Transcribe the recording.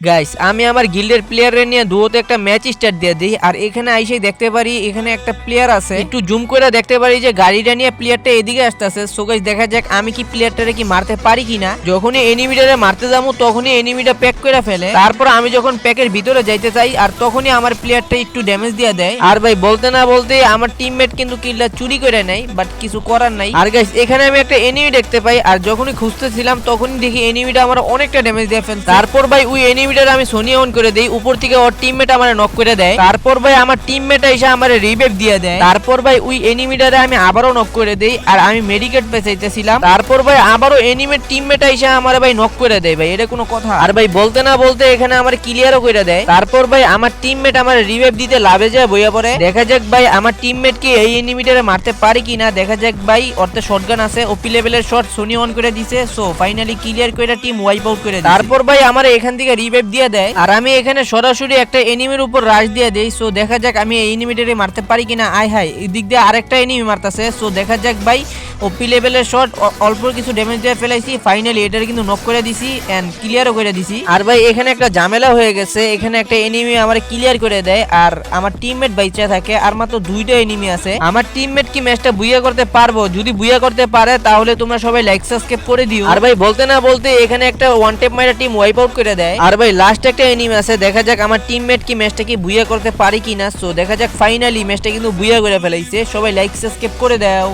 Guys আমি আমার গিল্ডের প্লেয়ারের নিয়ে দুয়োতে একটা ম্যাচ স্টার্ট দিয়ে দিই। আর এখানে আইসেই দেখতে পারি এখানে একটা প্লেয়ার আছে, একটু জুম করে দেখতে পারি যে গাড়িটা নিয়ে প্লেয়ারটা এদিকে আসতেছে। সো গাইস দেখা যাক আমি কি প্লেয়ারটারে কি মারতে পারি কিনা। যখনই এনিমিটারে মারতে যাবো তখনই এনিমিটা প্যাক করে ফেলে। তারপর আমি যখন প্যাকের ভিতরে যাইতে চাই আর তখনই আমার প্লেয়ারটা একটু ড্যামেজ দিয়ে দেয়। আর ভাই বলতে না বলতে আমার টিমমেট কিন্তু কিলটা চুরি করে নেয়, বাট কিছু করার নাই। আর গাইস এখানে আমি একটা এনিমি দেখতে পাই আর যখনই খুঁজতেছিলাম তখনই দেখি এনিমিটা আমার অনেকটা ড্যামেজ দিয়ে ফেলছে। তারপর ভাই ওই এনিমিটার আমি সোনি অন করে দেই, উপর থেকে ওর টিমমেট আমারে নক করে দেয়। তারপর ভাই আমার টিমমেট এসে আমারে রিভাইভ দিয়ে দেয়। তারপর ভাই ওই এনিমিটারে আমি আবারও নক করে দেই আর আমি মেডিকেট পেছাইতেছিলাম। তারপর ভাই আবারও এনিমির টিমমেট এসে আমারে ভাই নক করে দেয়। ভাই এটা কোনো কথা? আর ভাই বলতে না বলতে এখানে আমার ক্লিয়ারও করে দেয়। তারপর ভাই আমার টিমমেট আমার রিভাইভ দিতে লাভে যায় বইয়া পড়ে। দেখা যাক ভাই আমার টিমমেট কি এই এনিমিটারে মারতে পারে কিনা। দেখা যাক ভাই ওরতে শটগান আছে, ওপি লেভেলের শট সোনি অন করে দিছে। সো ফাইনালি ক্লিয়ার করে টিম ওয়াইপ আউট করে দিছে। তারপর ভাই আমার এখান থেকে রিভাইভ দিয়ে দেয় আর আমি এখানে সরাসরি একটা এনিমির উপর রাশ দিয়ে দেই। সো দেখা যাক আমি এই এনিমিটারে মারতে পারি কিনা। আয় হাই এই দিক দিয়ে আরেকটা এনিমি মারতাছে। সো দেখা যাক ভাই ওপি লেভেলের শট অল্প কিছু ড্যামেজ দিয়ে ফেলাইছি। ফাইনালি এটারে কিন্তু নক করে দিছি এন্ড ক্লিয়ারও করে দিছি। আর ভাই এখানে একটা ঝামেলা হয়ে গেছে, এখানে একটা এনিমি আমার ক্লিয়ার করে দেয় আর আমার টিমমেট বাইচা থাকে। আর মাত্র দুইটা এনিমি আছে। আমার টিমমেট কি ম্যাচটা বুইয়া করতে পারবো? যদি বুইয়া করতে পারে তাহলে তোমরা সবাই লাইক সাবস্ক্রাইব করে দিও। আর ভাই বলতে না বলতে এখানে একটা ওয়ান টেপ মাইরা টিম ওয়াইপ আউট করে দেয়। আর ভাই লাস্ট একটা এনিমি আছে, দেখা যাক আমার টিমমেট কি ম্যাচটা কি বুইয়া করতে পারে কিনা। সো দেখা যাক ফাইনালি ম্যাচটা কিন্তু বুইয়া করে ফেলাইছে। সবাই লাইক সাবস্ক্রাইব করে দাও।